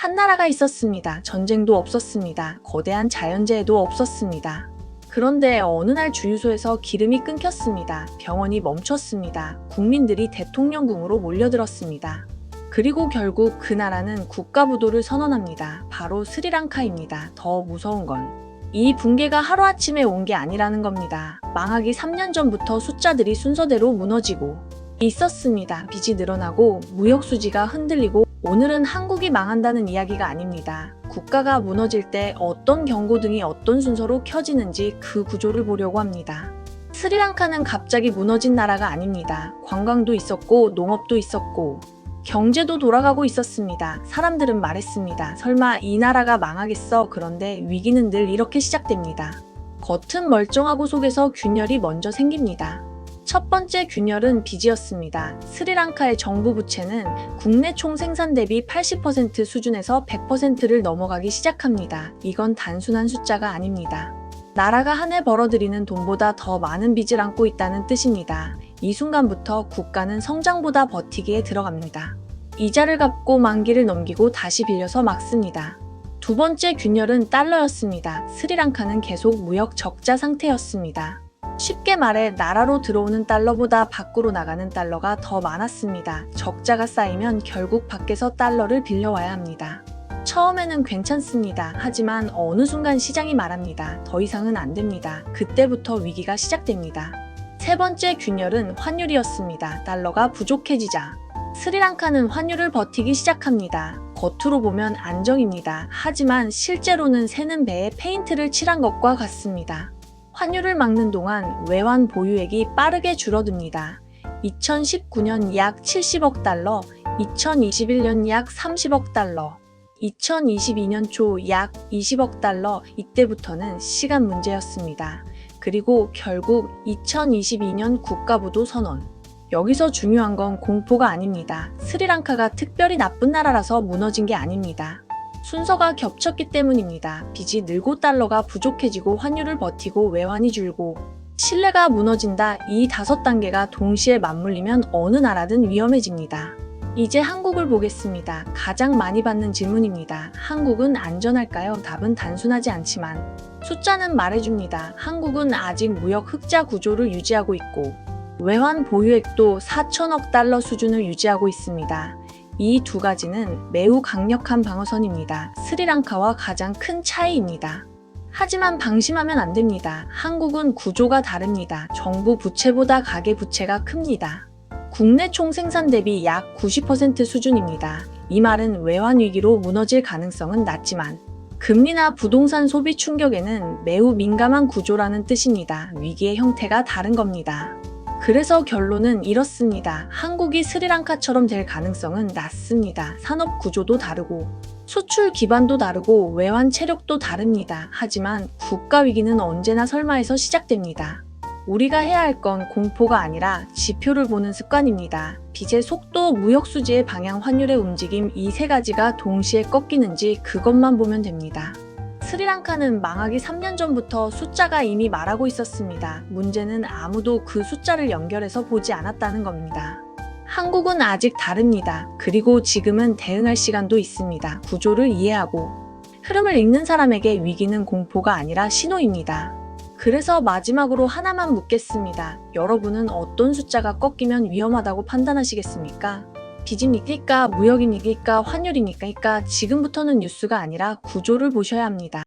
한 나라가 있었습니다. 전쟁도 없었습니다. 거대한 자연재해도 없었습니다. 그런데 어느 날 주유소에서 기름이 끊겼습니다. 병원이 멈췄습니다. 국민들이 대통령궁으로 몰려들었습니다. 그리고 결국 그 나라는 국가부도를 선언합니다. 바로 스리랑카입니다. 더 무서운 건 이 붕괴가 하루아침에 온 게 아니라는 겁니다. 망하기 3년 전부터 숫자들이 순서대로 무너지고 있었습니다. 빚이 늘어나고 무역 수지가 흔들리고 오늘은 한국이 망한다는 이야기가 아닙니다. 국가가 무너질 때 어떤 경고등이 어떤 순서로 켜지는지 그 구조를 보려고 합니다. 스리랑카는 갑자기 무너진 나라가 아닙니다. 관광도 있었고 농업도 있었고 경제도 돌아가고 있었습니다. 사람들은 말했습니다. 설마 이 나라가 망하겠어? 그런데 위기는 늘 이렇게 시작됩니다. 겉은 멀쩡하고 속에서 균열이 먼저 생깁니다. 첫 번째 균열은 빚이었습니다. 스리랑카의 정부 부채는 국내 총생산 대비 80% 수준에서 100%를 넘어가기 시작합니다. 이건 단순한 숫자가 아닙니다. 나라가 한 해 벌어들이는 돈보다 더 많은 빚을 안고 있다는 뜻입니다. 이 순간부터 국가는 성장보다 버티기에 들어갑니다. 이자를 갚고 만기를 넘기고 다시 빌려서 막습니다. 두 번째 균열은 달러였습니다. 스리랑카는 계속 무역 적자 상태였습니다. 쉽게 말해 나라로 들어오는 달러보다 밖으로 나가는 달러가 더 많았습니다. 적자가 쌓이면 결국 밖에서 달러를 빌려와야 합니다. 처음에는 괜찮습니다. 하지만 어느 순간 시장이 말합니다. 더 이상은 안 됩니다. 그때부터 위기가 시작됩니다. 세 번째 균열은 환율이었습니다. 달러가 부족해지자 스리랑카는 환율을 버티기 시작합니다. 겉으로 보면 안정입니다. 하지만 실제로는 새는 배에 페인트를 칠한 것과 같습니다. 환율을 막는 동안 외환 보유액이 빠르게 줄어듭니다. 2019년 약 70억 달러, 2021년 약 30억 달러, 2022년 초 약 20억 달러, 이때부터는 시간 문제였습니다. 그리고 결국 2022년 국가부도 선언. 여기서 중요한 건 공포가 아닙니다. 스리랑카가 특별히 나쁜 나라라서 무너진 게 아닙니다. 순서가 겹쳤기 때문입니다. 빚이 늘고 달러가 부족해지고 환율을 버티고 외환이 줄고 신뢰가 무너진다. 이 5단계가 동시에 맞물리면 어느 나라든 위험해집니다. 이제 한국을 보겠습니다. 가장 많이 받는 질문입니다. 한국은 안전할까요? 답은 단순하지 않지만 숫자는 말해줍니다. 한국은 아직 무역 흑자 구조를 유지하고 있고 외환 보유액도 4천억 달러 수준을 유지하고 있습니다. 이 두 가지는 매우 강력한 방어선입니다. 스리랑카와 가장 큰 차이입니다. 하지만 방심하면 안 됩니다. 한국은 구조가 다릅니다. 정부 부채보다 가계 부채가 큽니다. 국내 총생산 대비 약 90% 수준입니다. 이 말은 외환 위기로 무너질 가능성은 낮지만 금리나 부동산 소비 충격에는 매우 민감한 구조라는 뜻입니다. 위기의 형태가 다른 겁니다. 그래서 결론은 이렇습니다. 한국이 스리랑카처럼 될 가능성은 낮습니다. 산업 구조도 다르고 수출 기반도 다르고 외환 체력도 다릅니다. 하지만 국가 위기는 언제나 설마에서 시작됩니다. 우리가 해야 할 건 공포가 아니라 지표를 보는 습관입니다. 빚의 속도, 무역 수지의 방향, 환율의 움직임, 이 세 가지가 동시에 꺾이는지 그것만 보면 됩니다. 스리랑카는 망하기 3년 전부터 숫자가 이미 말하고 있었습니다. 문제는 아무도 그 숫자를 연결해서 보지 않았다는 겁니다. 한국은 아직 다릅니다. 그리고 지금은 대응할 시간도 있습니다. 구조를 이해하고 흐름을 읽는 사람에게 위기는 공포가 아니라 신호입니다. 그래서 마지막으로 하나만 묻겠습니다. 여러분은 어떤 숫자가 꺾이면 위험하다고 판단하시겠습니까? 빚입니까? 무역입니까? 환율입니까? 지금부터는 뉴스가 아니라 구조를 보셔야 합니다.